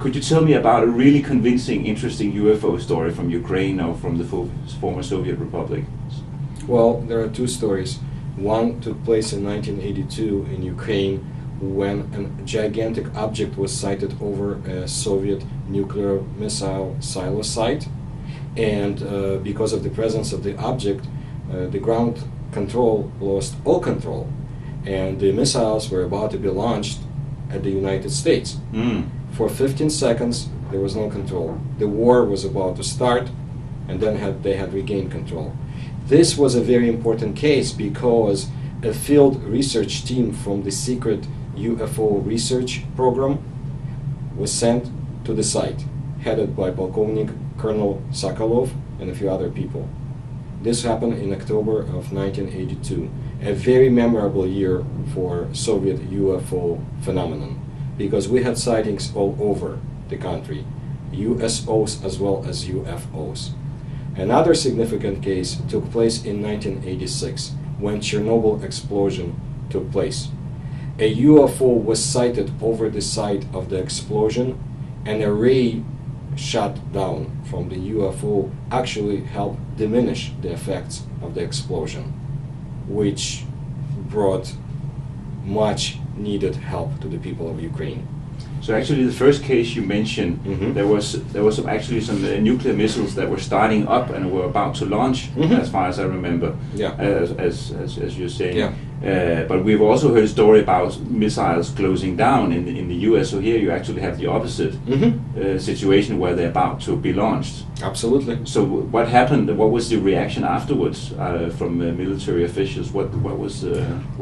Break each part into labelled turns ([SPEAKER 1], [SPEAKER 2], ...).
[SPEAKER 1] Could you tell me about a really convincing, interesting UFO story from Ukraine or from the former Soviet Republic?
[SPEAKER 2] Well, there are two stories. One took place in 1982 in Ukraine when a gigantic object was sighted over a Soviet nuclear missile silo site. And because of the presence of the object, the ground control lost all control. And the missiles were about to be launched at the United States. For 15 seconds, there was no control. The war was about to start, and then they had regained control. This was a very important case because a field research team from the secret UFO research program was sent to the site, headed by Polkovnik Colonel Sokolov and a few other people. This happened in October of 1982, a very memorable year for Soviet UFO phenomenon, because we had sightings all over the country, USOs as well as UFOs. Another significant case took place in 1986, when Chernobyl explosion took place. A UFO was sighted over the site of the explosion, and a ray shot down from the UFO actually helped diminish the effects of the explosion, which brought much needed help to the people of Ukraine.
[SPEAKER 1] So actually, the first case you mentioned, there was actually some nuclear missiles that were starting up and were about to launch, as far as I remember.
[SPEAKER 2] Yeah.
[SPEAKER 1] As you're saying.
[SPEAKER 2] Yeah.
[SPEAKER 1] But we've also heard a story about missiles closing down in the U.S. So here you actually have the opposite situation where they're about to be launched.
[SPEAKER 2] Absolutely.
[SPEAKER 1] So what happened? What was the reaction afterwards from military officials? What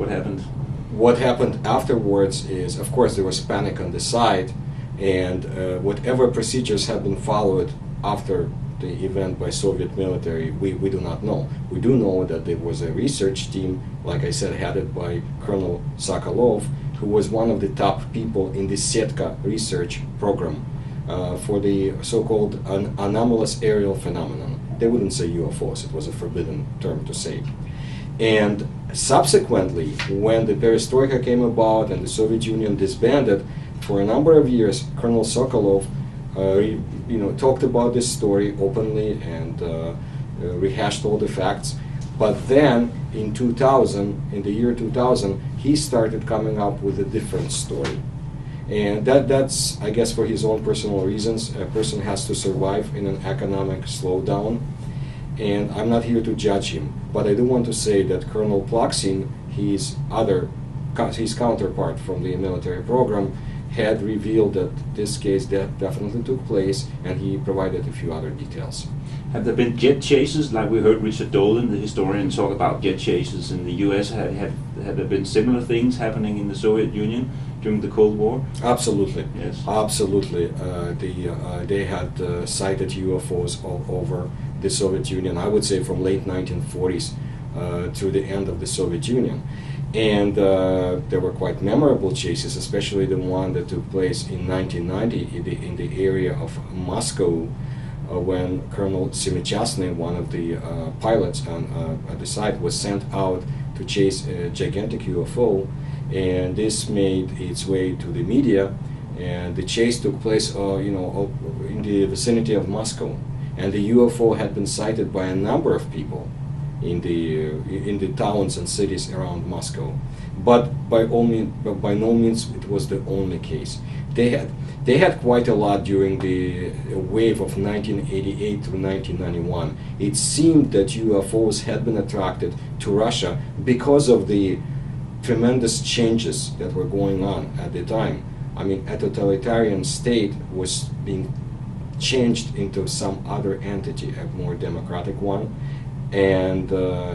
[SPEAKER 1] happened?
[SPEAKER 2] What happened afterwards is, of course, there was panic on the site, and whatever procedures have been followed after the event by Soviet military, we do not know. We do know that there was a research team, like I said, headed by Colonel Sokolov, who was one of the top people in the Setka research program for the so-called anomalous aerial phenomenon. They wouldn't say UFOs, it was a forbidden term to say. And subsequently, when the perestroika came about and the Soviet Union disbanded, for a number of years, Colonel Sokolov talked about this story openly and rehashed all the facts. But then, in the year 2000, he started coming up with a different story. And that's, I guess, for his own personal reasons. A person has to survive in an economic slowdown. And I'm not here to judge him, but I do want to say that Colonel Plaksin, his counterpart from the military program, had revealed that this case definitely took place, and he provided a few other details.
[SPEAKER 1] Have there been jet chases, like we heard Richard Dolan, the historian, talk about jet chases in the U.S.? Have there been similar things happening in the Soviet Union during the Cold War?
[SPEAKER 2] Absolutely.
[SPEAKER 1] Yes.
[SPEAKER 2] Absolutely. They had sighted UFOs all over the Soviet Union, I would say from late 1940s to the end of the Soviet Union. And there were quite memorable chases, especially the one that took place in 1990 in the area of Moscow, when Colonel Semichastny, one of the pilots at the site, was sent out to chase a gigantic UFO, and this made its way to the media, and the chase took place in the vicinity of Moscow, and the UFO had been sighted by a number of people in the towns and cities around Moscow, but by no means it was the only case. They had quite a lot during the wave of 1988 through 1991. It seemed that UFOs had been attracted to Russia because of the tremendous changes that were going on at the time. I mean, a totalitarian state was being changed into some other entity, a more democratic one, and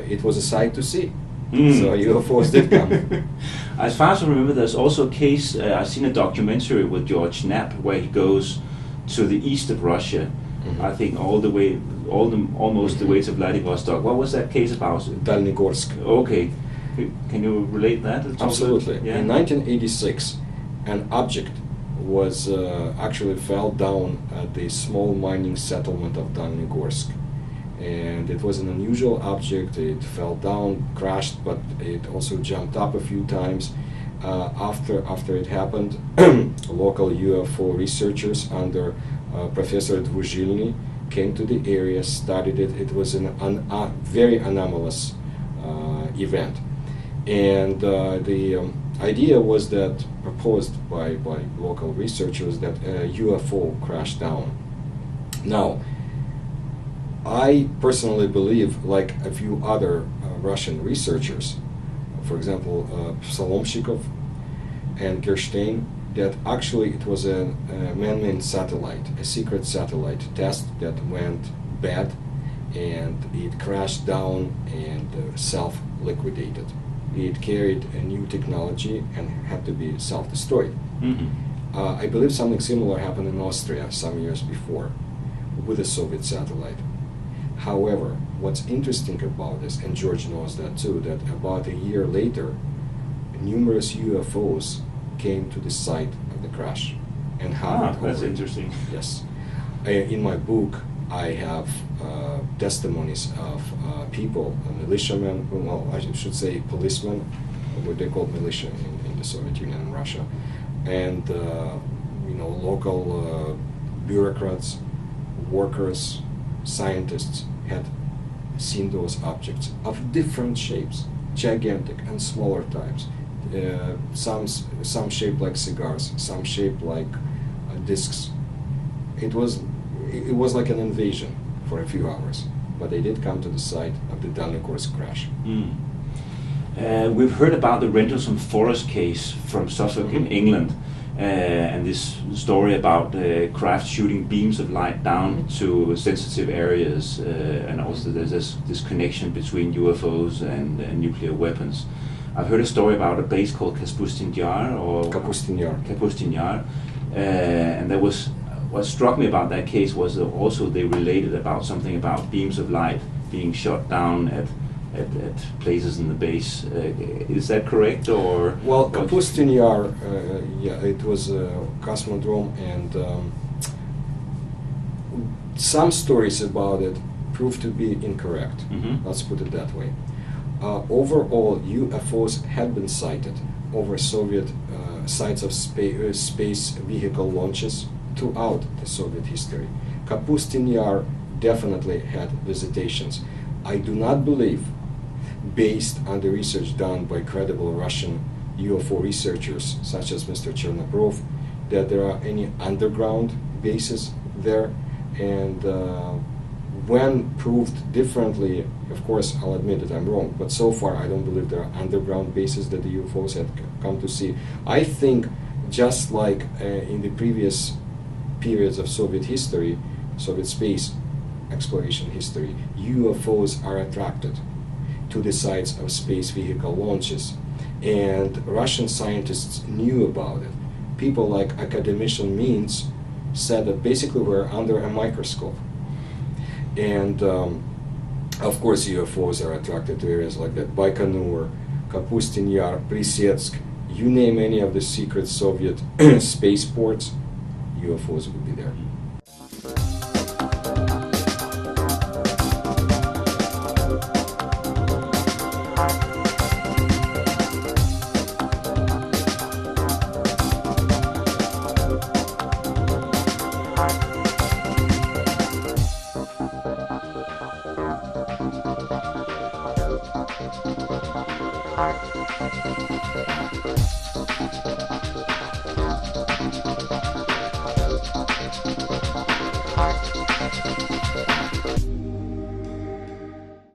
[SPEAKER 2] it was a sight to see. So UFOs did come.
[SPEAKER 1] As far as I remember, there's also a case, I've seen a documentary with George Knapp where he goes to the east of Russia, I think almost the way to Vladivostok. What was that case about?
[SPEAKER 2] Dalnegorsk.
[SPEAKER 1] Okay. Can you relate that?
[SPEAKER 2] Absolutely.
[SPEAKER 1] Yeah.
[SPEAKER 2] In 1986, an object was actually fell down at the small mining settlement of Dalnegorsk. And it was an unusual object. It fell down, crashed, but it also jumped up a few times. After it happened, local UFO researchers under Professor Dvuzhilny came to the area, studied it. It was a very anomalous event. And the idea was that, proposed by local researchers, that a UFO crashed down. Now, I personally believe, like a few other Russian researchers, for example, Solomshikov and Gerstein, that actually it was a man-made satellite, a secret satellite test that went bad, and it crashed down and self-liquidated. It carried a new technology and had to be self-destroyed.
[SPEAKER 1] Mm-hmm.
[SPEAKER 2] I believe something similar happened in Austria some years before with a Soviet satellite. However, what's interesting about this, and George knows that too, that about a year later, numerous UFOs came to the site of the crash and hovered over.
[SPEAKER 1] That's interesting.
[SPEAKER 2] Yes. In my book, I have testimonies of people, militiamen, well, I should say policemen, what they called militia in the Soviet Union and Russia, and local bureaucrats, workers, scientists had seen those objects of different shapes, gigantic and smaller types. Some shaped like cigars, some shaped like discs. It was like an invasion for a few hours, but they did come to the site of the Dalnegorsk crash.
[SPEAKER 1] We've heard about the Rendlesham Forest case from Suffolk in England, and this story about craft shooting beams of light down to sensitive areas, and also there's this connection between UFOs and nuclear weapons. I've heard a story about a base called Kapustin Yar, and there was, what struck me about that case was also they related about something about beams of light being shot down at places in the base. Is that correct, or?
[SPEAKER 2] Well, Kapustin Yar, it was a cosmodrome, and some stories about it proved to be incorrect.
[SPEAKER 1] Mm-hmm.
[SPEAKER 2] Let's put it that way. Overall, UFOs had been sighted over Soviet sites of space vehicle launches throughout the Soviet history. Kapustin Yar definitely had visitations. I do not believe, based on the research done by credible Russian UFO researchers such as Mr. Chernobyl, that there are any underground bases there, and when proved differently, of course, I'll admit that I'm wrong, but so far I don't believe there are underground bases that the UFOs had come to see. I think, just like in the previous periods of Soviet history, Soviet space exploration history, UFOs are attracted to the sites of space vehicle launches, and Russian scientists knew about it. People like academician Means said that basically we're under a microscope. And of course UFOs are attracted to areas like that. Baikonur, Kapustin Yar, Plisetsk, you name any of the secret Soviet spaceports, UFOs would be there.